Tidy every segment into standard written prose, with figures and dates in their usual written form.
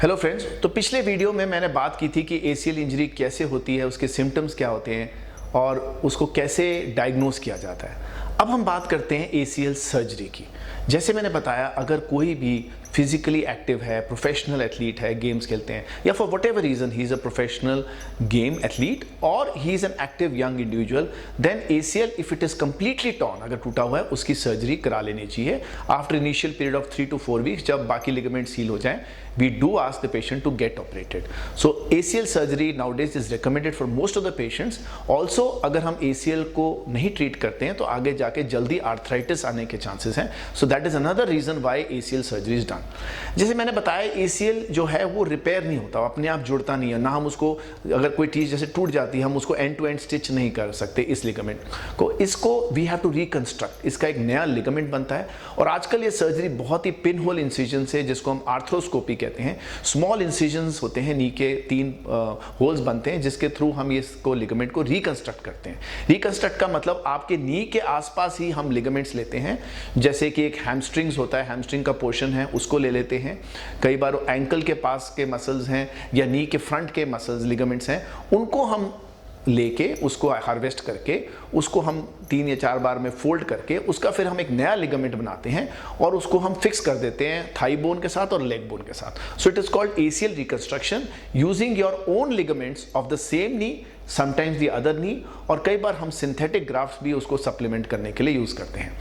Hello friends, तो पिछले video में मैंने बात की थी कि एसीएल इंजरी कैसे होती है, उसके सिम्टम्स क्या होते हैं और उसको कैसे डायग्नोस किया जाता है। अब हम बात करते हैं एसीएल सर्जरी की। जैसे मैंने बताया, अगर कोई भी फिजिकली एक्टिव है, प्रोफेशनल एथलीट है, गेम्स खेलते हैं या for whatever reason he is a professional game athlete और he is an active young individual, then ACL if it is completely torn, अगर टूटा हुआ है, उसकी सर्जरी करा लेनी चाहिए after initial period of 3 to 4 weeks. जब बाकी लिगामेंट सील हो जाएं, we do ask the patient to get operated. So ACL surgery nowadays is recommended for most of the patients. Also अगर हम ACL को नहीं ट्रीट करते हैं तो आगे जाके जल्दी आर्थराइटिस आने के चांसेस हैं. So that is another reason why ACL surgery is done. जैसे मैंने बताया, ACL जो है वो रिपेयर नहीं होता, अपने आप जुड़ता नहीं है ना। हम उसको, अगर कोई चीज़ जैसे टूट जाती है, हम उसको एंड टू एंड स्टिच नहीं कर सकते इस लिगामेंट को। इसको वी हैव टू रिकंस्ट्रक्ट, इसका एक नया लिगामेंट बनता है। और आजकल ये सर्जरी बहुत ही पिन होल इंसिजन से, जिसको हम आर्थ्रोस्कोपी कहते हैं, स्मॉल इंसिजन्स होते हैं, नी के 3 होल्स बनते हैं जिसके थ्रू हम इसको लिगामेंट को रिकंस्ट्रक्ट करते हैं। रिकंस्ट्रक्ट का मतलब आपके नी के आसपास ही हम लिगामेंट्स लेते हैं। जैसे कि एक हैमस्ट्रिंग्स होता है, हैमस्ट्रिंग का पोर्शन है, उसको ले लेते हैं। कई बार एंकल के पास के मसल्स हैं या नी के फ्रंट के मसल्स लिगामेंट्स हैं, उनको हम लेके उसको हार्वेस्ट करके उसको हम 3 या 4 बार में फोल्ड करके उसका फिर हम एक नया लिगामेंट बनाते हैं और उसको हम फिक्स कर देते हैं थाई बोन के साथ और लेग बोन के साथ। So it is called ACL reconstruction using your own ligaments of the same knee, sometimes the other knee, और कई बार हम सिंथेटिक ग्राफ्ट्स भी उसको सप्लीमेंट करने के लिए यूज करते हैं।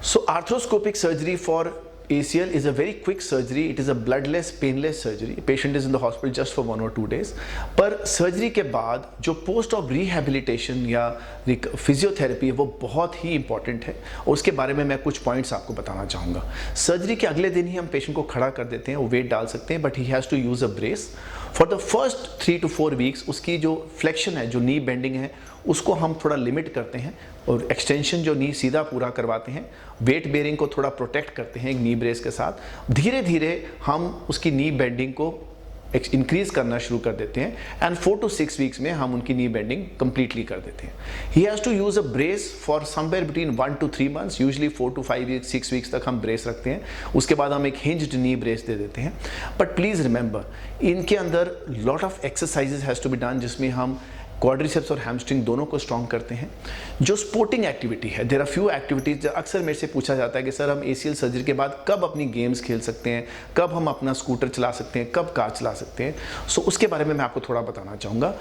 So arthroscopic surgery for ACL is a very quick surgery. It is a bloodless, painless surgery. Patient is in the hospital just for 1 or 2 days. पर सर्जरी के बाद जो पोस्ट ऑफ रिहेबिलिटेशन या फिजियोथेरेपी है वो बहुत ही इंपॉर्टेंट है, और उसके बारे में मैं कुछ पॉइंट्स आपको बताना चाहूँगा। सर्जरी के अगले दिन ही हम पेशेंट को खड़ा कर देते हैं, वो वेट डाल सकते हैं, but he has to use a brace for the first 3 to 4 weeks. उसकी जो फ्लेक्शन है, जो नी बेंडिंग है, उसको हम थोड़ा लिमिट करते हैं और एक्सटेंशन जो नी सीधा पूरा करवाते हैं, वेट बेयरिंग को थोड़ा प्रोटेक्ट करते हैं एक नी ब्रेस के साथ। धीरे धीरे हम उसकी नी बेंडिंग को इंक्रीज करना शुरू कर देते हैं एंड 4 to 6 वीक्स में हम उनकी नी बेंडिंग कंप्लीटली कर देते हैं। He has to use a brace for somewhere between 1 to 3 months, usually 4 to 5 weeks 6 weeks तक हम ब्रेस रखते हैं। उसके बाद हम एक हिंज्ड नी ब्रेस दे देते हैं। बट प्लीज़ रिमेंबर, इनके अंदर lot of exercises has to be done, जिसमें हम क्वाड्रिसेप्स और हैमस्ट्रिंग दोनों को स्ट्रॉन्ग करते हैं। जो स्पोर्टिंग एक्टिविटी है, देयर आर फ्यू एक्टिविटीज। अक्सर मेरे से पूछा जाता है कि सर हम एसीएल सर्जरी के बाद कब अपनी गेम्स खेल सकते हैं, कब हम अपना स्कूटर चला सकते हैं, कब कार चला सकते हैं। सो उसके बारे में मैं आपको थोड़ा बताना चाहूँगा।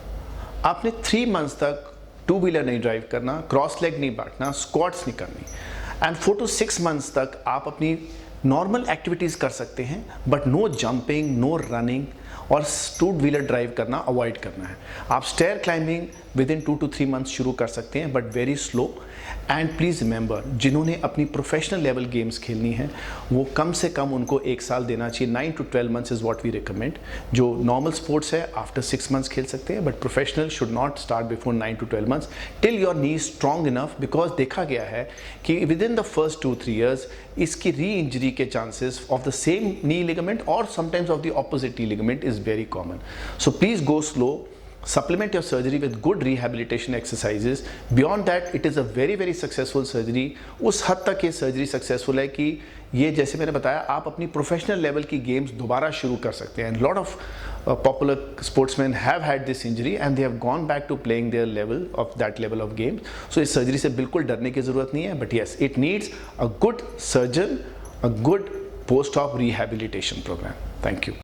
आपने 3 months तक 2 व्हीलर नहीं ड्राइव करना, क्रॉस लेग नहीं बैठना, स्क्वाट्स नहीं करनी, एंड 4 to 6 months तक आप अपनी नॉर्मल एक्टिविटीज़ कर सकते हैं, but no jumping, no running और 2 व्हीलर ड्राइव करना अवॉइड करना है। आप stair climbing within 2 to 3 months शुरू कर सकते हैं, but very slow. And please remember, जिन्होंने अपनी प्रोफेशनल लेवल गेम्स खेलनी है वो कम से कम उनको 1 साल देना चाहिए। 9 to 12 months is what we recommend. जो नॉर्मल स्पोर्ट्स है आफ्टर 6 months खेल सकते हैं, but professional should not start before 9 to 12 months till your knee strong enough, because देखा गया है कि within the first 2-3 years इसकी री इंजरी के chances of the same knee ligament और sometimes of the opposite knee ligament is very common. So please go slow, supplement your surgery with good rehabilitation exercises. Beyond that, it is a very successful surgery. उस हद तक ये surgery successful है कि ये, जैसे मैंने बताया, आप अपनी प्रोफेशनल लेवल की गेम्स दोबारा शुरू कर सकते हैं। Lot of popular sportsman have had this injury and they have gone back to playing their level of that level of games. So इस सर्जरी से बिल्कुल डरने की ज़रूरत नहीं है, but yes, it needs a good surgeon, a good post of rehabilitation program. Thank you.